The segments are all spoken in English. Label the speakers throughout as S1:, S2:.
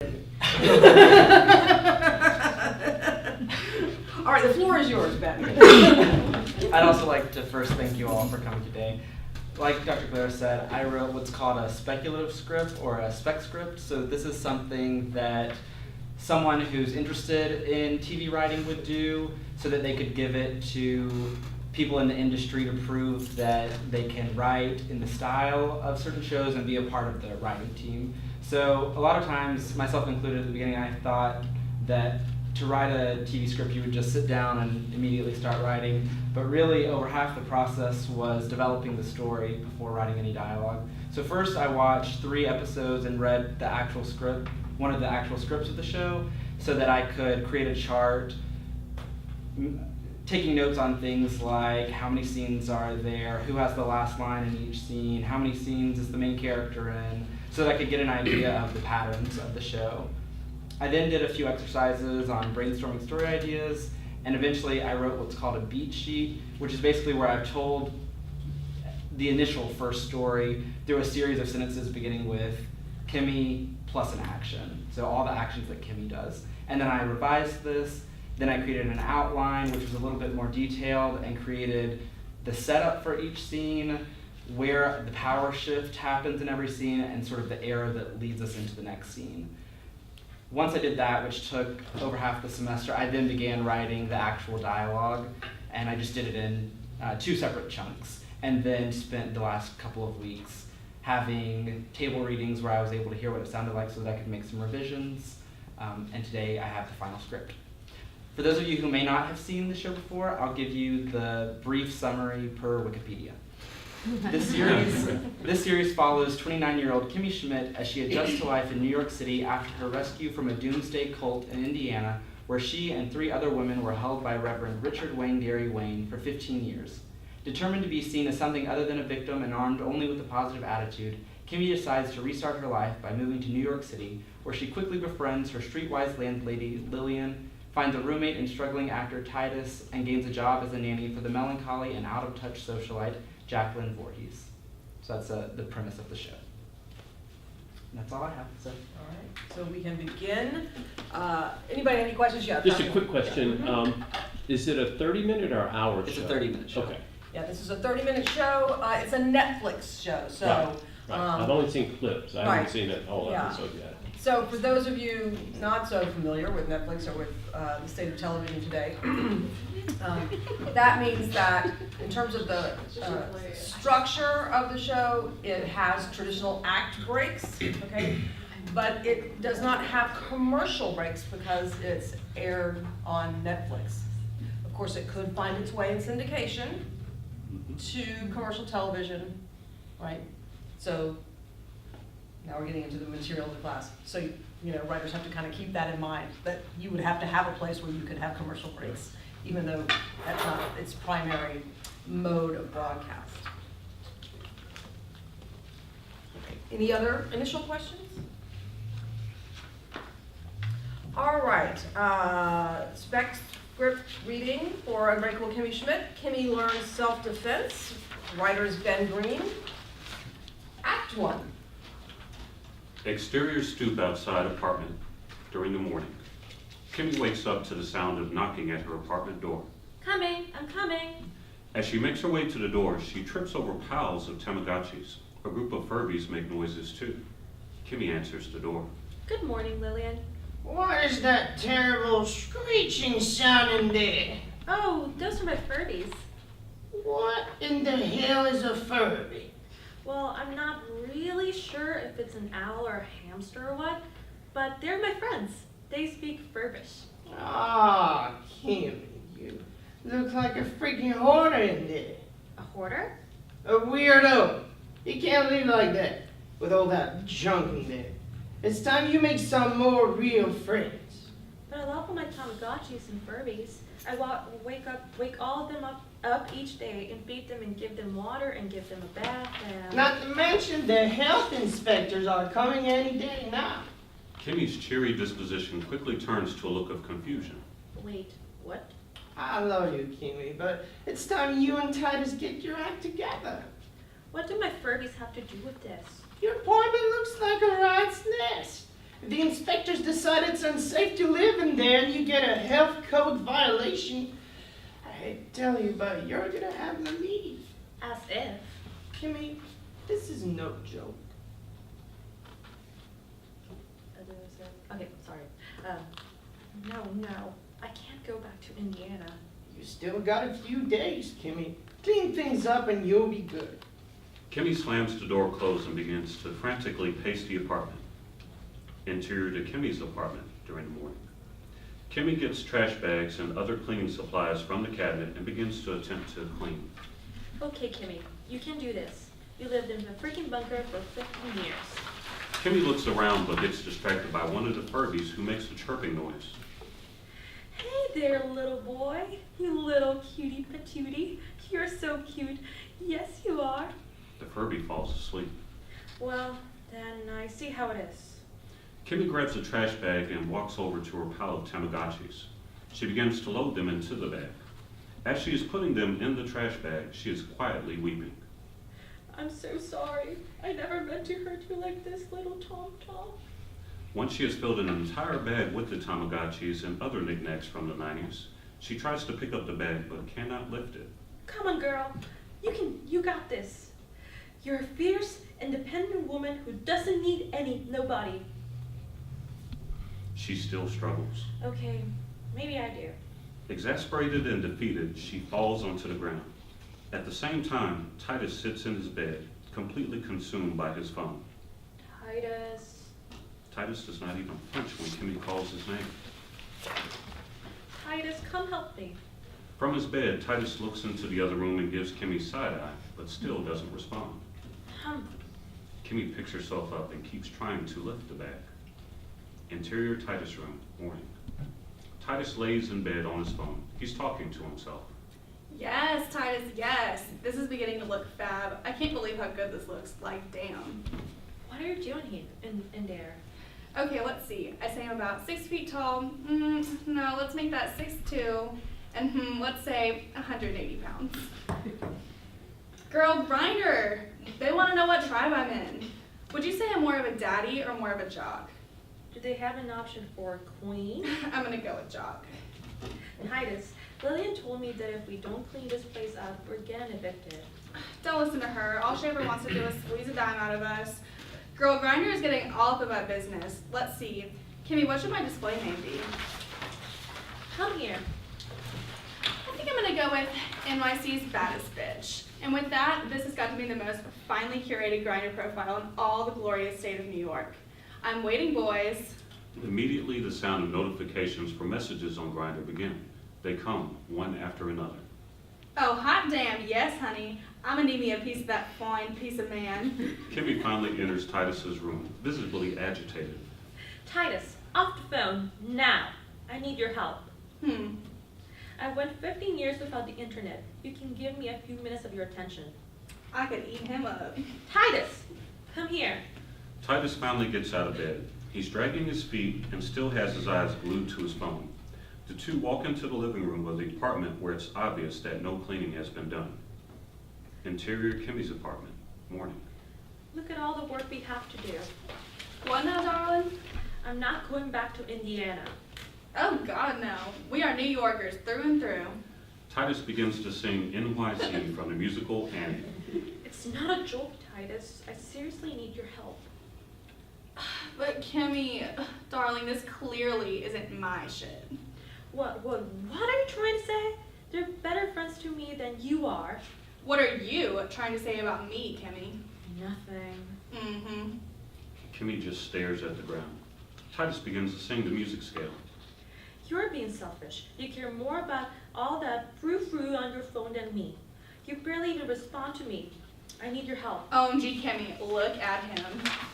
S1: All right, the floor is yours, Ben.
S2: I'd also like to first thank you all for coming today. Like Dr. Claire said, I wrote what's called a speculative script or a spec script. So this is something that someone who's interested in TV writing would do so that they could give it to people in the industry to prove that they can write in the style of certain shows and be a part of the writing team. So a lot of times, myself included at the beginning, I thought that to write a TV script you would just sit down and immediately start writing, but really over half the process was developing the story before writing any dialogue. So first I watched 3 episodes and read the actual script, one of the actual scripts of the show, so that I could create a chart, taking notes on things like how many scenes are there, who has the last line in each scene, how many scenes is the main character in, so that I could get an idea of the patterns of the show. I then did a few exercises on brainstorming story ideas, and eventually I wrote what's called a beat sheet, which is basically where I've told the initial first story through a series of sentences beginning with Kimmy plus an action. So all the actions that Kimmy does. And then I revised this, then I created an outline which was a little bit more detailed and created the setup for each scene, where the power shift happens in every scene, and sort of the arrow that leads us into the next scene. Once I did that, which took over half the semester, I then began writing the actual dialogue, and I just did it in 2 separate chunks, and then spent the last couple of weeks having table readings where I was able to hear what it sounded like so that I could make some revisions, and today I have the final script. For those of you who may not have seen the show before, I'll give you the brief summary per Wikipedia. This series follows 29-year-old Kimmy Schmidt as she adjusts to life in New York City after her rescue from a doomsday cult in Indiana, where she and 3 other women were held by Reverend Richard Wayne Derry Wayne for 15 years. Determined to be seen as something other than a victim and armed only with a positive attitude, Kimmy decides to restart her life by moving to New York City, where she quickly befriends her streetwise landlady, Lillian, finds a roommate and struggling actor, Titus, and gains a job as a nanny for the melancholy and out-of-touch socialite, Jacqueline Voorhees. So that's the premise of the show. And that's all I have to say.
S1: All right, so we can begin. Anybody have any questions? Yeah.
S3: Just a quick question. Is it a 30-minute or hour show?
S2: It's a 30-minute show.
S3: Okay.
S1: Yeah, this is a 30-minute show. It's a Netflix show, so.
S3: Right. I've only seen clips. I haven't seen a whole episode yet.
S1: So for those of you not so familiar with Netflix or with the state of television today, that means that in terms of the structure of the show, it has traditional act breaks, okay? But it does not have commercial breaks because it's aired on Netflix. Of course, it could find its way in syndication to commercial television, right? So now we're getting into the material of the class. So, you know, writers have to kind of keep that in mind, that you would have to have a place where you could have commercial breaks, even though that's not its primary mode of broadcast. Okay. Any other initial questions? All right, spec script reading for Unbreakable Kimmy Schmidt, Kimmy Leans Self Defense, writers Ben Green. Act 1.
S4: Exterior stoop outside apartment during the morning. Kimmy wakes up to the sound of knocking at her apartment door.
S5: Coming, I'm coming.
S4: As she makes her way to the door, she trips over piles of Tamagotchis. A group of Furbies make noises too. Kimmy answers the door.
S5: Good morning, Lillian.
S6: What is that terrible screeching sound in there?
S5: Oh, those are my Furbies.
S6: What in the hell is a Furby?
S5: Well, I'm not really sure if it's an owl or a hamster or what, but they're my friends. They speak Furbish.
S6: Ah, Kimmy, you look like a freaking hoarder in there.
S5: A hoarder?
S6: A weirdo. You can't live like that with all that junk in there. It's time you make some more real friends.
S5: But I love all my Tamagotchis and Furbies. I wake all of them up each day and feed them and give them water and give them a bath and...
S6: Not to mention the health inspectors are coming any day now.
S4: Kimmy's cheery disposition quickly turns to a look of confusion.
S5: Wait, what?
S6: I love you, Kimmy, but it's time you and Titus get your act together.
S5: What do my Furbies have to do with this?
S6: Your apartment looks like a rat's nest. The inspectors decide it's unsafe to live in there and you get a health code violation, I hate to tell you, but you're gonna have to leave.
S5: As if.
S6: Kimmy, this is no joke.
S5: Okay, sorry. No, I can't go back to Indiana.
S6: You still got a few days, Kimmy. Clean things up and you'll be good.
S4: Kimmy slams the door closed and begins to frantically pace the apartment. Interior to Kimmy's apartment during the morning. Kimmy gets trash bags and other cleaning supplies from the cabinet and begins to attempt to clean.
S5: Okay, Kimmy, you can do this. You lived in a freaking bunker for 15 years.
S4: Kimmy looks around but gets distracted by one of the Furbies who makes a chirping noise.
S5: Hey there, little boy. You little cutie patootie. You're so cute. Yes, you are.
S4: The Furby falls asleep.
S5: Well, then I see how it is.
S4: Kimmy grabs a trash bag and walks over to her pile of Tamagotchis. She begins to load them into the bag. As she is putting them in the trash bag, she is quietly weeping.
S5: I'm so sorry. I never meant to hurt you like this, little Tom Tom.
S4: Once she has filled an entire bag with the Tamagotchis and other knickknacks from the 90s, she tries to pick up the bag but cannot lift it.
S5: Come on, girl. You got this. You're a fierce, independent woman who doesn't need nobody.
S4: She still struggles.
S5: Okay, maybe I do.
S4: Exasperated and defeated, she falls onto the ground. At the same time, Titus sits in his bed, completely consumed by his phone.
S5: Titus.
S4: Titus does not even flinch when Kimmy calls his name.
S5: Titus, come help me.
S4: From his bed, Titus looks into the other room and gives Kimmy side-eye, but still doesn't respond. Kimmy picks herself up and keeps trying to lift the bag. Interior Titus room, morning. Titus lays in bed on his phone. He's talking to himself.
S7: Yes, Titus, yes. This is beginning to look fab. I can't believe how good this looks. Like, damn.
S5: What are you doing here in there?
S7: Okay, let's see. I say I'm about 6 feet tall. No, let's make that 6'2". And let's say 180 pounds. Girl, Grinder. They want to know what tribe I'm in. Would you say I'm more of a daddy or more of a jock?
S5: Do they have an option for queen?
S7: I'm gonna go with jock.
S5: Titus, Lillian told me that if we don't clean this place up, we're getting evicted.
S7: Don't listen to her. All she ever wants to do is squeeze a dime out of us. Girl, Grinder is getting all up about business. Let's see. Kimmy, what should my display name be?
S5: Come here.
S7: I think I'm gonna go with NYC's baddest bitch. And with that, this has got to be the most finely curated Grinder profile in all the glorious state of New York. I'm waiting, boys.
S4: Immediately, the sound of notifications for messages on Grindr begin. They come, one after another.
S7: Oh, hot damn, yes, honey. I'm gonna need me a piece of that fine piece of man.
S4: Kimmy finally enters Titus's room, visibly agitated.
S5: Titus, off the phone, now. I need your help. I went 15 years without the internet. You can give me a few minutes of your attention.
S7: I could eat him up.
S5: Titus, come here.
S4: Titus finally gets out of bed. He's dragging his feet and still has his eyes glued to his phone. The two walk into the living room of the apartment where it's obvious that no cleaning has been done. Interior Kimmy's apartment, morning.
S5: Look at all the work we have to do.
S7: What now, darling?
S5: I'm not going back to Indiana.
S7: Oh, God, no. We are New Yorkers through and through.
S4: Titus begins to sing NYC from the musical Annie.
S5: It's not a joke, Titus. I seriously need your help.
S7: But Kimmy, darling, this clearly isn't my shit.
S5: What are you trying to say? They're better friends to me than you are.
S7: What are you trying to say about me, Kimmy?
S5: Nothing.
S4: Kimmy just stares at the ground. Titus begins to sing the music scale.
S5: You're being selfish. You care more about all that frou-frou on your phone than me. You barely even respond to me. I need your help.
S7: OMG, Kimmy, look at him.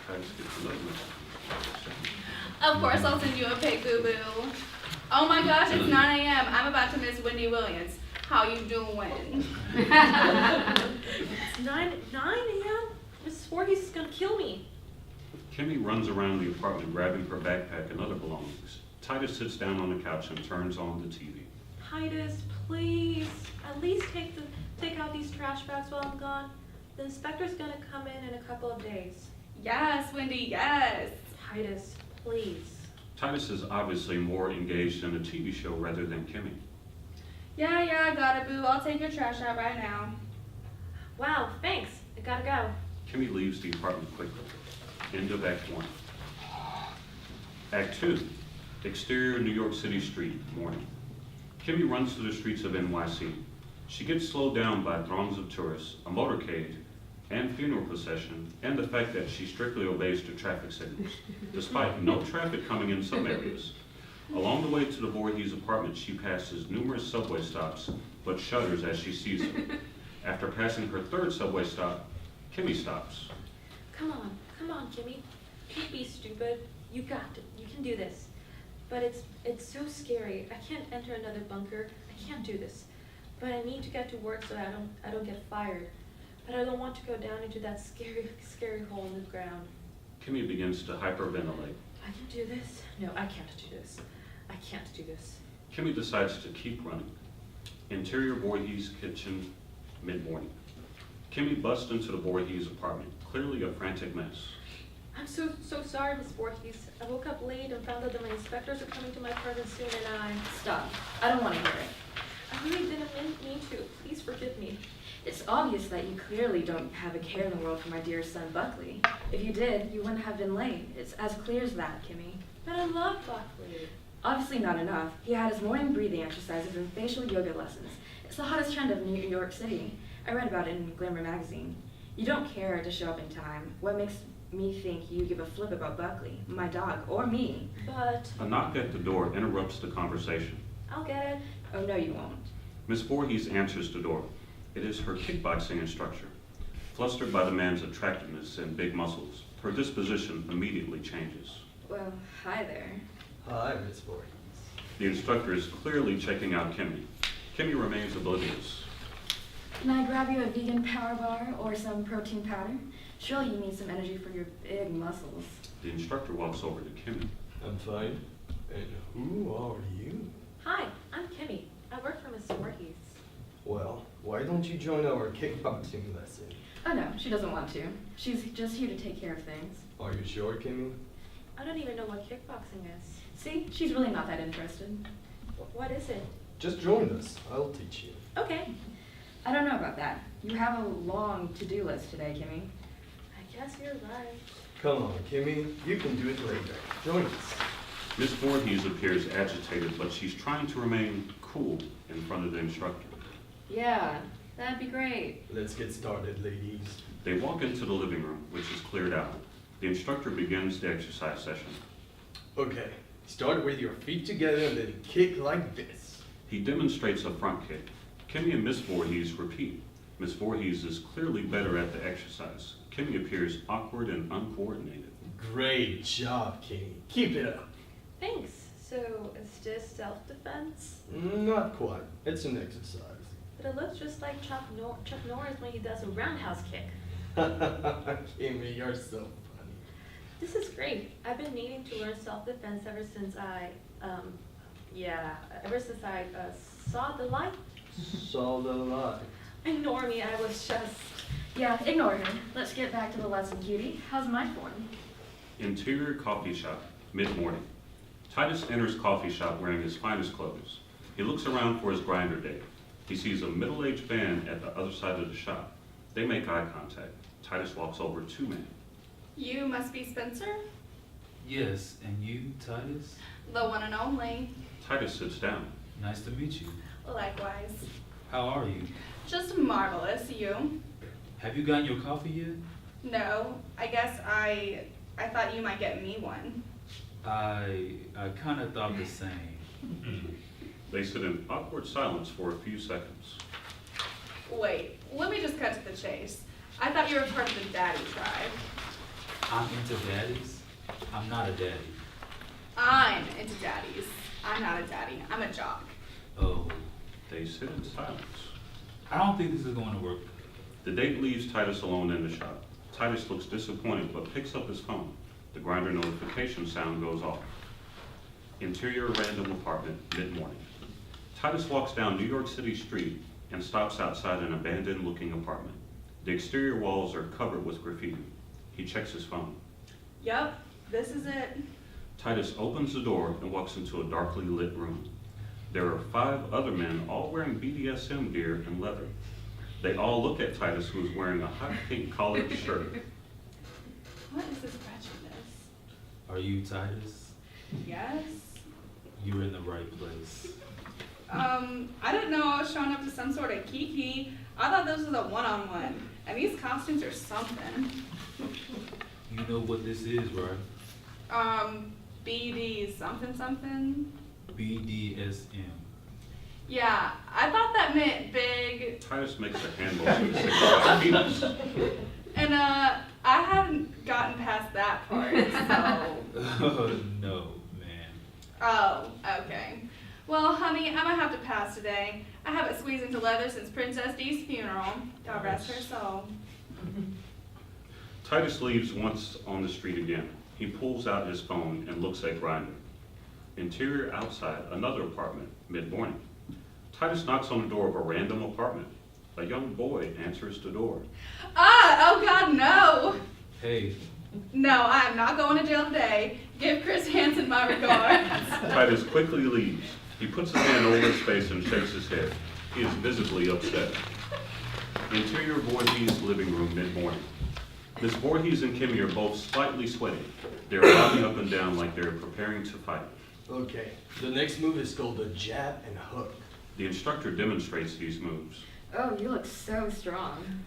S4: Titus gets a little
S7: Of course I'll send you a pic, boo-boo. Oh my gosh, it's 9 a.m. I'm about to miss Wendy Williams. How you doing?
S5: It's 9 a.m.? Mrs. Voorhees is gonna kill me.
S4: Kimmy runs around the apartment grabbing her backpack and other belongings. Titus sits down on the couch and turns on the TV.
S5: Titus, please. At least take out these trash bags while I'm gone. The inspector's gonna come in a couple of days.
S7: Yes, Wendy, yes.
S5: Titus, Please.
S4: Titus is obviously more engaged in a TV show rather than Kimmy.
S7: Yeah, I got it, boo. I'll take your trash out right now.
S5: Wow, thanks. I gotta go.
S4: Kimmy leaves the apartment quickly. End of Act 1. Act 2. Exterior New York City street, morning. Kimmy runs through the streets of NYC. She gets slowed down by throngs of tourists, a motorcade, and funeral procession, and the fact that she strictly obeys the traffic signals, despite no traffic coming in some areas. Along the way to the Voorhees apartment, she passes numerous subway stops, but shudders as she sees them. After passing her third subway stop, Kimmy stops.
S5: Come on, Kimmy. Don't be stupid. You got it. You can do this. But it's so scary. I can't enter another bunker. I can't do this. But I need to get to work so I don't get fired. But I don't want to go down into that scary hole in the ground.
S4: Kimmy begins to hyperventilate.
S5: I can do this. No, I can't do this. I can't do this.
S4: Kimmy decides to keep running. Interior Voorhees kitchen, mid-morning. Kimmy busts into the Voorhees apartment, clearly a frantic mess.
S5: I'm so sorry, Miss Voorhees. I woke up late and found out that my inspectors are coming to my apartment soon and
S8: Stop. I don't want to hear it.
S5: I really didn't mean to. Please forgive me.
S8: It's obvious that you clearly don't have a care in the world for my dear son, Buckley. If you did, you wouldn't have been late. It's as clear as that, Kimmy.
S5: But I love Buckley.
S8: Obviously not enough. He had his morning breathing exercises and facial yoga lessons. It's the hottest trend of New York City. I read about it in Glamour magazine. You don't care to show up in time. What makes me think you give a flip about Buckley, my dog, or me?
S5: But
S4: A knock at the door interrupts the conversation.
S5: I'll get it.
S8: Oh, no, you won't.
S4: Miss Voorhees answers the door. It is her kickboxing instructor. Flustered by the man's attractiveness and big muscles, her disposition immediately changes.
S8: Well, hi there.
S9: Hi, Miss Voorhees.
S4: The instructor is clearly checking out Kimmy. Kimmy remains oblivious.
S8: Can I grab you a vegan power bar or some protein powder? Surely you need some energy for your big muscles.
S4: The instructor walks over to Kimmy.
S9: I'm fine. And who are you?
S5: Hi, I'm Kimmy. I work for Miss Voorhees.
S9: Well, why don't you join our kickboxing lesson?
S8: Oh no, she doesn't want to. She's just here to take care of things.
S9: Are you sure, Kimmy?
S5: I don't even know what kickboxing is.
S8: See, she's really not that interested.
S5: What is it?
S9: Just join us. I'll teach you.
S5: Okay.
S8: I don't know about that. You have a long to-do list today, Kimmy.
S5: I guess you're right.
S9: Come on, Kimmy. You can do it later. Join us.
S4: Miss Voorhees appears agitated, but she's trying to remain cool in front of the instructor.
S8: Yeah, that'd be great.
S9: Let's get started, ladies.
S4: They walk into the living room, which is cleared out. The instructor begins the exercise session.
S9: Okay. Start with your feet together and then kick like this.
S4: He demonstrates a front kick. Kimmy and Miss Voorhees repeat. Miss Voorhees is clearly better at the exercise. Kimmy appears awkward and uncoordinated.
S9: Great job, Kimmy. Keep it up.
S5: Thanks. So, is this self-defense?
S9: Not quite. It's an exercise.
S5: But it looks just like Chuck Norris when he does a roundhouse kick.
S9: Kimmy, you're so funny.
S5: This is great. I've been needing to learn self-defense ever since I saw the light.
S9: Saw the light.
S5: Ignore me, I was just...
S8: Yeah, ignore her. Let's get back to the lesson, cutie. How's my form?
S4: Interior coffee shop, mid-morning. Titus enters coffee shop wearing his finest clothes. He looks around for his grinder day. He sees a middle-aged man at the other side of the shop. They make eye contact. Titus walks over to man.
S7: You must be Spencer?
S10: Yes, and you, Titus?
S7: The one and only.
S4: Titus sits down.
S10: Nice to meet you.
S7: Likewise.
S10: How are you?
S7: Just marvelous. You?
S10: Have you gotten your coffee yet?
S7: No. I guess I thought you might get me one.
S10: I kind of thought the same.
S4: They sit in awkward silence for a few seconds.
S7: Wait, let me just cut to the chase. I thought you were part of the daddy tribe.
S10: I'm into daddies. I'm not a daddy.
S7: I'm into daddies. I'm not a daddy. I'm a jock.
S10: Oh,
S4: They sit in silence.
S10: I don't think this is going to work.
S4: The date leaves Titus alone in the shop. Titus looks disappointed but picks up his phone. The grinder notification sound goes off. Interior random apartment, mid-morning. Titus walks down New York City street and stops outside an abandoned-looking apartment. The exterior walls are covered with graffiti. He checks his phone.
S7: Yup, this is it.
S4: Titus opens the door and walks into a darkly lit room. There are 5 other men, all wearing BDSM gear and leather. They all look at Titus, who is wearing a hot pink collared shirt.
S7: What is this wretchedness?
S10: Are you Titus?
S7: Yes.
S10: You're in the right place.
S7: I didn't know I was showing up to some sort of kiki. I thought this was a one-on-one. And these costumes are something.
S10: You know what this is, right?
S7: BD something.
S10: BDSM.
S7: Yeah, I thought that meant big.
S4: Titus makes a hand motion to signify penis.
S7: And I haven't gotten past that part, so.
S10: Oh, no, man.
S7: Oh, okay. Well, honey, I'm gonna have to pass today. I haven't squeezed into leather since Princess Dee's funeral. God rest her soul.
S4: Titus leaves once on the street again. He pulls out his phone and looks at Grindr. Interior outside, another apartment, mid-morning. Titus knocks on the door of a random apartment. A young boy answers the door.
S7: Oh God, no!
S10: Hey,
S7: No, I am not going to jail today. Give Chris Hansen my regards.
S4: Titus quickly leaves. He puts his hand over his face and shakes his head. He is visibly upset. Interior Voorhees living room mid-morning. Miss Voorhees and Kimmy are both slightly sweaty. They're bobbing up and down like they're preparing to fight.
S9: Okay, the next move is called the jab and hook.
S4: The instructor demonstrates these moves.
S8: Oh, you look so strong.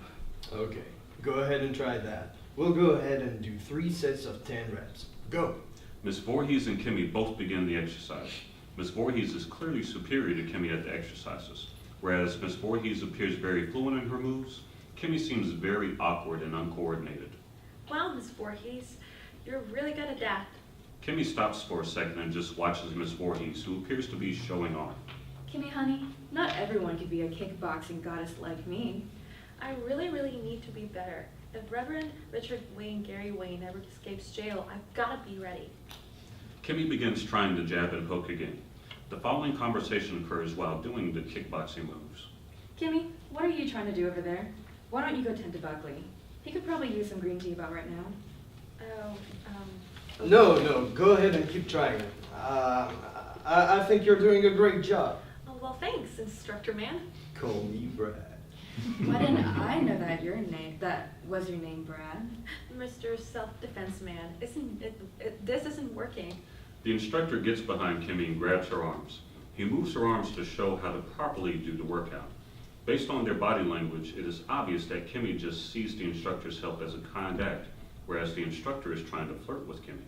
S9: Okay, go ahead and try that. We'll go ahead and do 3 sets of 10 reps. Go.
S4: Miss Voorhees and Kimmy both begin the exercise. Miss Voorhees is clearly superior to Kimmy at the exercises. Whereas Miss Voorhees appears very fluent in her moves, Kimmy seems very awkward and uncoordinated.
S5: Wow, Miss Voorhees, you're really good at that.
S4: Kimmy stops for a second and just watches Miss Voorhees, who appears to be showing off.
S8: Kimmy, honey, not everyone could be a kickboxing goddess like me.
S5: I really, really need to be better. If Reverend Richard Wayne Gary Wayne ever escapes jail, I've got to be ready.
S4: Kimmy begins trying to jab and hook again. The following conversation occurs while doing the kickboxing moves.
S8: Kimmy, what are you trying to do over there? Why don't you go tend to Buckley? He could probably use some green tea about right now.
S5: Oh,
S9: No, go ahead and keep trying. I think you're doing a great job.
S5: oh, well, thanks, Instructor Man.
S9: Call me Brad.
S8: Why didn't I know that was your name, Brad?
S5: Mr. Self Defense Man, this isn't working.
S4: The instructor gets behind Kimmy and grabs her arms. He moves her arms to show how to properly do the workout. Based on their body language, it is obvious that Kimmy just sees the instructor's help as a kind act, whereas the instructor is trying to flirt with Kimmy.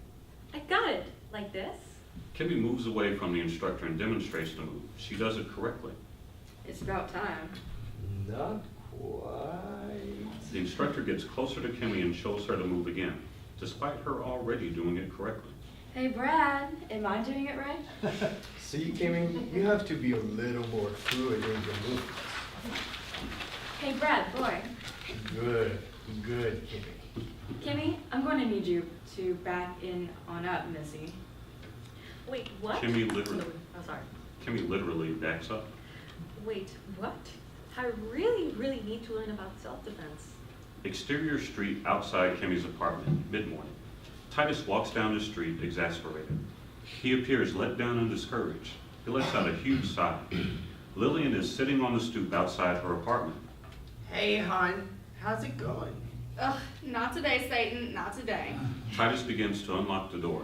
S5: I got it, like this.
S4: Kimmy moves away from the instructor and demonstrates the move. She does it correctly.
S8: It's about time.
S9: Not quite.
S4: The instructor gets closer to Kimmy and shows her the move again, despite her already doing it correctly.
S8: Hey, Brad, am I doing it right?
S9: See, Kimmy, you have to be a little more fluid in your movements.
S8: Hey, Brad, boy.
S9: Good, Kimmy.
S8: Kimmy, I'm going to need you to back in on up, Missy.
S5: Wait, what?
S4: Kimmy literally,
S5: Oh, sorry.
S4: Kimmy literally backs up.
S5: Wait, what? I really, really need to learn about self-defense.
S4: Exterior street outside Kimmy's apartment, mid-morning. Titus walks down the street, exasperated. He appears let down and discouraged. He lets out a huge sigh. Lillian is sitting on the stoop outside her apartment.
S6: Hey, hon, how's it going?
S7: Ugh, not today, Satan, not today.
S4: Titus begins to unlock the door.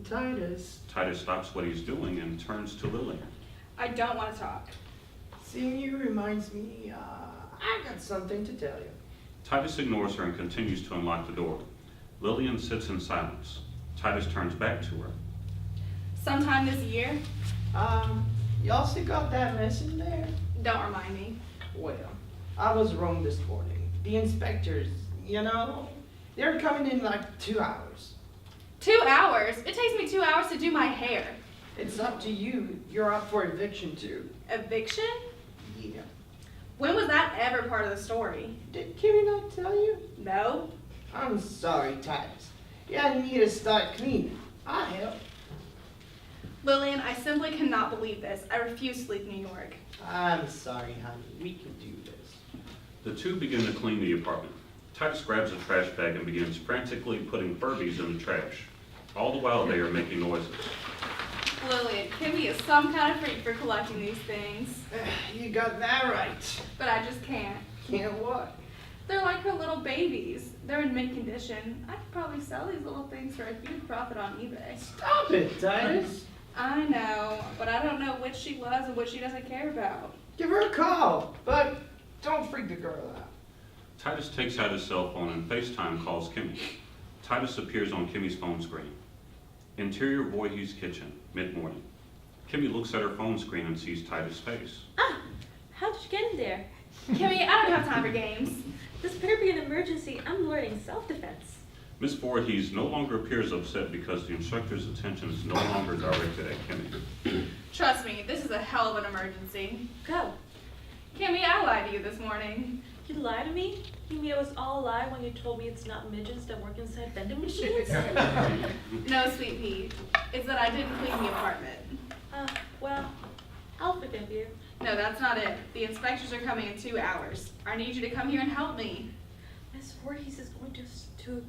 S6: Titus.
S4: Titus stops what he's doing and turns to Lillian.
S7: I don't want to talk.
S6: Seeing you reminds me, I got something to tell you.
S4: Titus ignores her and continues to unlock the door. Lillian sits in silence. Titus turns back to her.
S7: Sometime this year,
S6: Y'all still got that mess in there?
S7: don't remind me.
S6: Well, I was wrong this morning. The inspectors, they're coming in like 2 hours.
S7: 2 hours? It takes me 2 hours to do my hair.
S6: It's up to you. You're up for eviction too.
S7: Eviction?
S6: Yeah.
S7: When was that ever part of the story?
S6: Did Kimmy not tell you?
S7: No.
S6: I'm sorry, Titus. Yeah, you need to start cleaning. I'll help.
S7: Lillian, I simply cannot believe this. I refuse to leave New York.
S6: I'm sorry, honey. We can do this.
S4: The two begin to clean the apartment. Titus grabs a trash bag and begins frantically putting Furbies in the trash. All the while they are making noises.
S7: Lillian, Kimmy is some kind of freak for collecting these things.
S6: You got that right.
S7: But I just can't.
S6: Can't what?
S7: They're like her little babies. They're in mint condition. I could probably sell these little things for a huge profit on eBay.
S6: Stop it, Titus.
S7: I know, but I don't know which she loves and which she doesn't care about.
S6: Give her a call, but don't freak the girl out.
S4: Titus takes out his cell phone and FaceTime calls Kimmy. Titus appears on Kimmy's phone screen. Interior Voorhees kitchen, mid-morning. Kimmy looks at her phone screen and sees Titus' face.
S5: Ah, how did you get in there?
S7: Kimmy, I don't have time for games.
S5: This better be an emergency. I'm learning self-defense.
S4: Miss Voorhees no longer appears upset because the instructor's attention is no longer directed at Kimmy.
S7: Trust me, this is a hell of an emergency.
S5: Go.
S7: Kimmy, I lied to you this morning.
S5: You lied to me? You mean it was all a lie when you told me it's not midgets that work inside vending machines?
S7: No, sweet pea. It's that I didn't clean the apartment.
S5: Well, I'll forgive you.
S7: No, that's not it. The inspectors are coming in 2 hours. I need you to come here and help me.
S5: Miss Voorhees is going to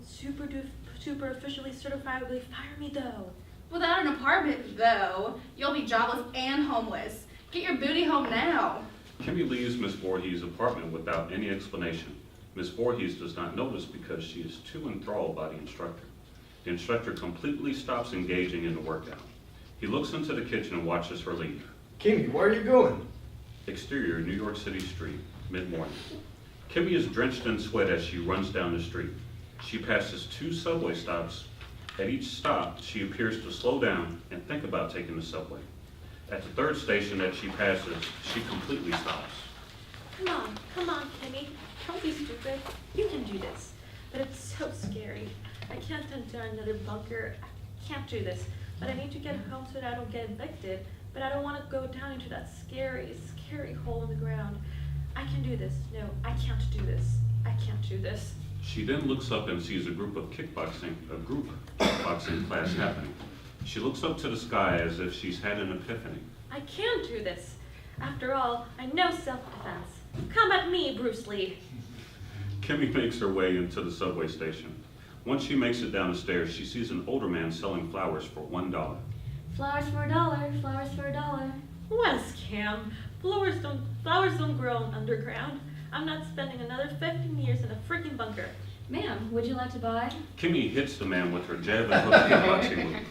S5: super officially certifiably fire me though.
S7: Without an apartment, though, you'll be jobless and homeless. Get your booty home now.
S4: Kimmy leaves Miss Voorhees' apartment without any explanation. Miss Voorhees does not notice because she is too enthralled by the instructor. The instructor completely stops engaging in the workout. He looks into the kitchen and watches her leave.
S9: Kimmy, where are you going?
S4: Exterior, New York City street, mid-morning. Kimmy is drenched in sweat as she runs down the street. She passes 2 subway stops. At each stop, she appears to slow down and think about taking the subway. At the 3rd station that she passes, she completely stops.
S5: Come on, Kimmy. Don't be stupid. You can do this. But it's so scary. I can't enter another bunker. I can't do this. But I need to get home so that I don't get evicted. But I don't want to go down into that scary hole in the ground. I can do this. No, I can't do this. I can't do this.
S4: She then looks up and sees a group kickboxing class happening. She looks up to the sky as if she's had an epiphany.
S5: I can do this. After all, I know self-defense. Come at me, Bruce Lee.
S4: Kimmy makes her way into the subway station. Once she makes it down the stairs, she sees an older man selling flowers for $1.
S8: Flowers for $1, flowers for $1.
S5: What a scam. Flowers don't grow underground. I'm not spending another 15 years in a freaking bunker.
S8: Ma'am, would you like to buy?
S4: Kimmy hits the man with her jab and hook kickboxing move.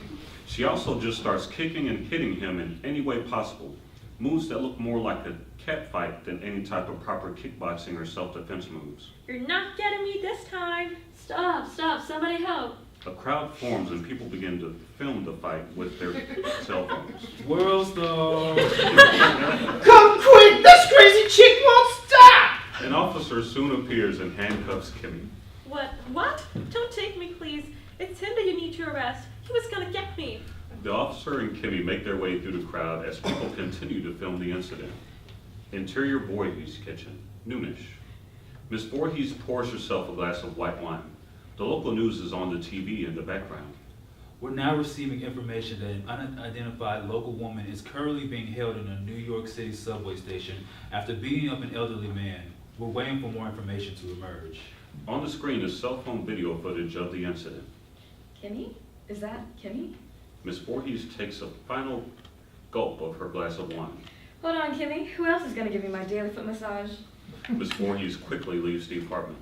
S4: She also just starts kicking and hitting him in any way possible. Moves that look more like a cat fight than any type of proper kickboxing or self-defense moves.
S5: You're not getting me this time.
S8: Stop, somebody help.
S4: A crowd forms and people begin to film the fight with their cell phones.
S10: World Star.
S6: Come quick! This crazy chick won't stop!
S4: An officer soon appears and handcuffs Kimmy.
S5: What? Don't take me, please. It's him that you need to arrest. He was gonna get me.
S4: The officer and Kimmy make their way through the crowd as people continue to film the incident. Interior Voorhees kitchen, noonish. Miss Voorhees pours herself a glass of white wine. The local news is on the TV in the background.
S10: We're now receiving information that an unidentified local woman is currently being held in a New York City subway station after beating up an elderly man. We're waiting for more information to emerge.
S4: On the screen is cell phone video footage of the incident.
S8: Kimmy? Is that Kimmy?
S4: Miss Voorhees takes a final gulp of her glass of wine.
S8: Hold on, Kimmy. Who else is gonna give me my daily foot massage?
S4: Miss Voorhees quickly leaves the apartment.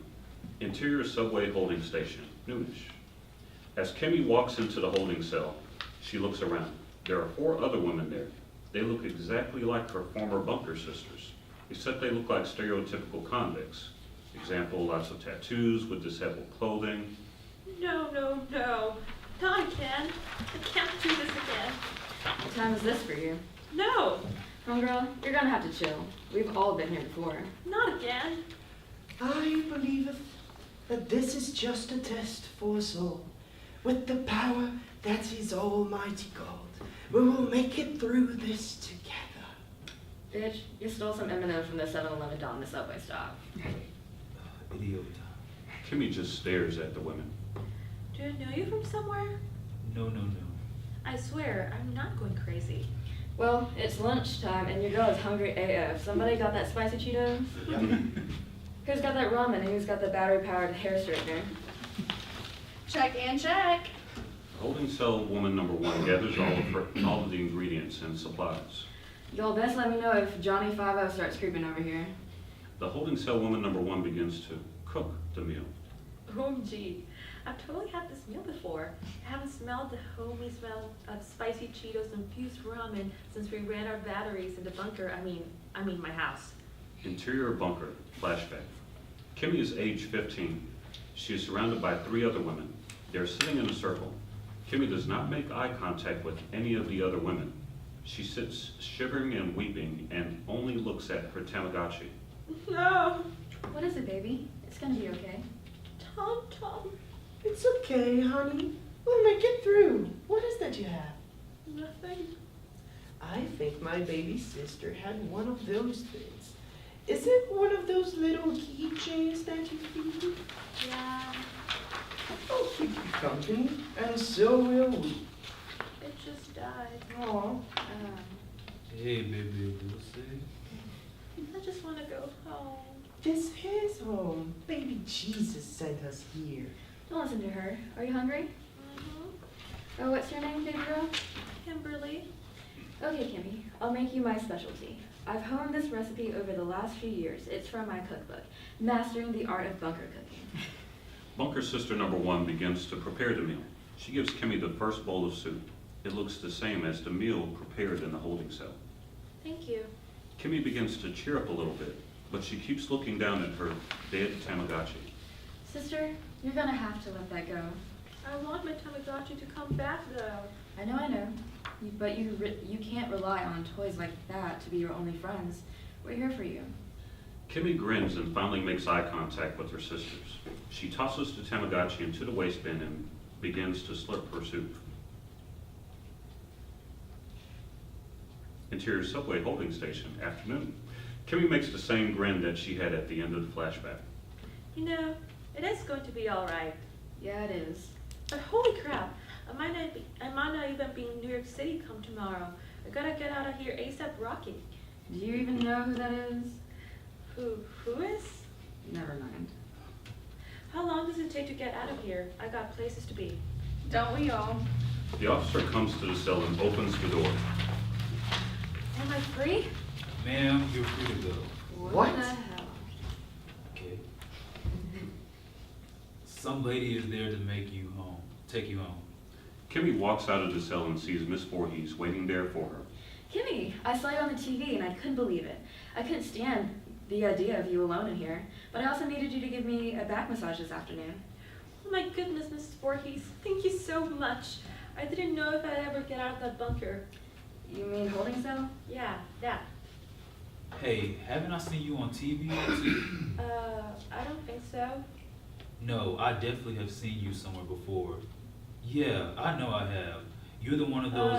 S4: Interior subway holding station, noonish. As Kimmy walks into the holding cell, she looks around. There are 4 other women there. They look exactly like her former bunker sisters, except they look like stereotypical convicts. Example, lots of tattoos with disheveled clothing.
S5: No. Not again. I can't do this again.
S8: What time is this for you?
S5: No,
S8: Homegirl, you're gonna have to chill. We've all been here before.
S5: not again.
S6: I believe that this is just a test for us all. With the power that is almighty God, we will make it through this together.
S8: Bitch, you stole some M&M's from the 7-Eleven down the subway stop.
S10: Idiot.
S4: Kimmy just stares at the women.
S5: Do I know you from somewhere?
S10: No.
S5: I swear, I'm not going crazy.
S8: Well, it's lunchtime and your girl is hungry AF. Somebody got that spicy Cheetos? Who's got that ramen and who's got the battery-powered hair straightener?
S7: Check and check.
S4: Holding cell woman number 1 gathers all of the ingredients and supplies.
S8: Y'all best let me know if Johnny 5-0 starts creeping over here.
S4: The holding cell woman number 1 begins to cook the meal.
S5: OMG, I've totally had this meal before. I haven't smelled the homey smell of spicy Cheetos infused ramen since we ran our batteries in the bunker, I mean my house.
S4: Interior bunker, flashback. Kimmy is age 15. She is surrounded by 3 other women. They are sitting in a circle. Kimmy does not make eye contact with any of the other women. She sits shivering and weeping and only looks at her Tamagotchi.
S5: No!
S8: What is it, baby? It's gonna be okay.
S5: Tom.
S6: It's okay, honey. We'll make it through. What is that you have?
S5: Nothing.
S6: I think my baby sister had one of those things. Is it one of those little keychains that you feed?
S5: Yeah,
S6: I'll keep you company, and so will we.
S5: it just died.
S6: Aw.
S10: Hey, baby, we'll see.
S5: I just want to go home.
S6: This is home. Baby Jesus sent us here.
S8: Don't listen to her. Are you hungry? Oh, what's your name, baby girl?
S5: Kimberly.
S8: Okay, Kimmy, I'll make you my specialty. I've honed this recipe over the last few years. It's from my cookbook, Mastering the Art of Bunker Cooking.
S4: Bunker sister number 1 begins to prepare the meal. She gives Kimmy the first bowl of soup. It looks the same as the meal prepared in the holding cell.
S5: Thank you.
S4: Kimmy begins to cheer up a little bit, but she keeps looking down at her dead Tamagotchi.
S8: Sister, you're gonna have to let that go.
S5: I want my Tamagotchi to come back though.
S8: I know. But you can't rely on toys like that to be your only friends. We're here for you.
S4: Kimmy grins and finally makes eye contact with her sisters. She tosses the Tamagotchi into the waste bin and begins to slurp her soup. Interior subway holding station, afternoon. Kimmy makes the same grin that she had at the end of the flashback.
S5: You know, it is going to be all right.
S8: Yeah, it is.
S5: But holy crap, I might not even be in New York City come tomorrow. I gotta get out of here ASAP Rocky.
S8: Do you even know who that is?
S5: Who is?
S8: Never mind.
S5: How long does it take to get out of here? I got places to be.
S7: Don't we all?
S4: The officer comes to the cell and opens the door.
S5: Am I free?
S10: Ma'am, you're free to go.
S6: What?
S8: The hell?
S10: Okay. Some lady is there to take you home.
S4: Kimmy walks out of the cell and sees Miss Voorhees waiting there for her.
S8: Kimmy, I saw you on the TV and I couldn't believe it. I couldn't stand the idea of you alone in here, but I also needed you to give me a back massage this afternoon.
S5: Oh my goodness, Mrs. Voorhees, thank you so much. I didn't know if I'd ever get out of that bunker.
S8: You mean holding cell?
S5: Yeah, that.
S10: Hey, haven't I seen you on TV or too?
S5: I don't think so.
S10: No, I definitely have seen you somewhere before. Yeah, I know I have. You're the one of those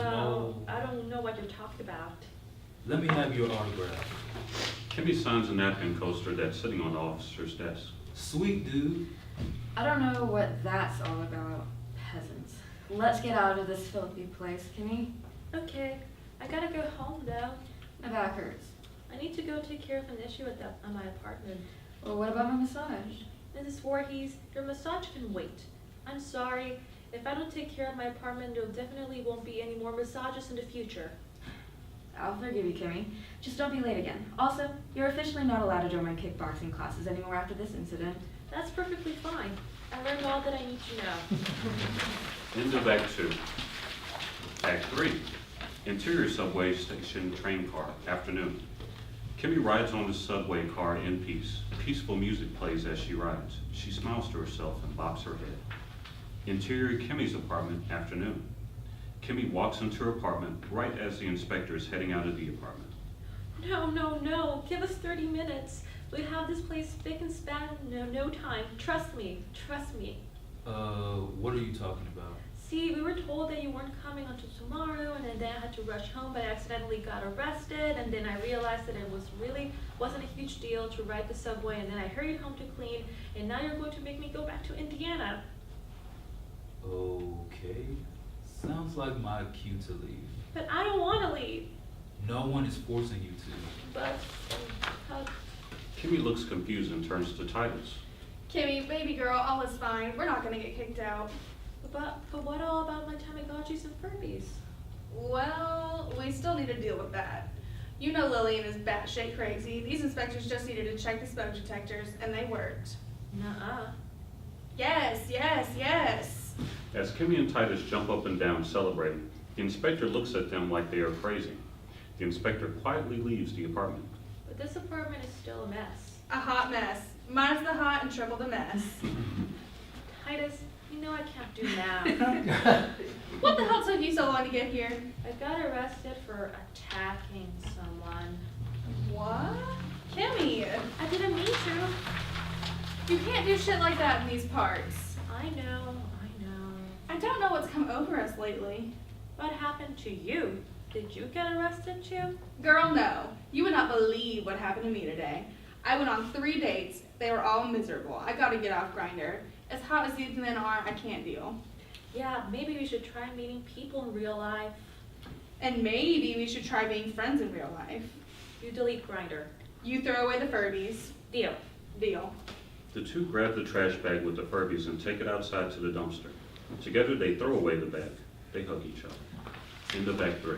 S5: I don't know what you're talking about.
S10: Let me have your autograph.
S4: Kimmy signs a napkin coaster that's sitting on the officer's desk.
S10: Sweet dude.
S8: I don't know what that's all about, peasants. Let's get out of this filthy place, Kimmy.
S5: Okay, I gotta go home though.
S8: My back hurts.
S5: I need to go take care of an issue at my apartment.
S8: Well, what about my massage?
S5: Mrs. Voorhees, your massage can wait. I'm sorry. If I don't take care of my apartment, there definitely won't be any more massages in the future.
S8: I'll forgive you, Kimmy. Just don't be late again. Also, you're officially not allowed to join my kickboxing classes anymore after this incident.
S5: That's perfectly fine. I learned all that I need to know.
S4: End of Act 2. Act 3. Interior subway station train car, afternoon. Kimmy rides on the subway car in peace. Peaceful music plays as she rides. She smiles to herself and bops her head. Interior Kimmy's apartment, afternoon. Kimmy walks into her apartment right as the inspector is heading out of the apartment.
S5: No. Give us 30 minutes. We have this place spick and span in no time. Trust me.
S10: What are you talking about?
S5: See, we were told that you weren't coming until tomorrow, and then I had to rush home, but I accidentally got arrested, and then I realized that it wasn't a huge deal to ride the subway, and then I hurried home to clean, and now you're going to make me go back to Indiana.
S10: Okay. Sounds like my cue to leave.
S5: But I don't want to leave.
S10: No one is forcing you to.
S5: But,
S4: Kimmy looks confused and turns to Titus.
S7: Kimmy, baby girl, all is fine. We're not gonna get kicked out.
S5: But what all about my Tamagotchis and Furbies?
S7: Well, we still need to deal with that. You know Lillian is batshit crazy. These inspectors just needed to check the smoke detectors, and they worked.
S5: Nuh-uh.
S7: Yes, yes, yes.
S4: As Kimmy and Titus jump up and down celebrating, the inspector looks at them like they are crazy. The inspector quietly leaves the apartment.
S5: But this apartment is still a mess.
S7: A hot mess. Minus the hot and triple the mess.
S5: Titus, you know I can't do math.
S7: What the hell took you so long to get here?
S5: I got arrested for attacking someone.
S7: What? Kimmy,
S5: I didn't mean to.
S7: you can't do shit like that in these parts.
S5: I know.
S7: I don't know what's come over us lately.
S5: What happened to you? Did you get arrested too?
S7: Girl, no. You would not believe what happened to me today. I went on 3 dates. They were all miserable. I gotta get off Grindr. As hot as these men are, I can't deal.
S5: Yeah, maybe we should try meeting people in real life.
S7: And maybe we should try being friends in real life.
S5: You delete Grindr.
S7: You throw away the Furbies.
S5: Deal.
S7: Deal.
S4: The two grab the trash bag with the Furbies and take it outside to the dumpster. Together they throw away the bag. They hug each other. End of Act 3.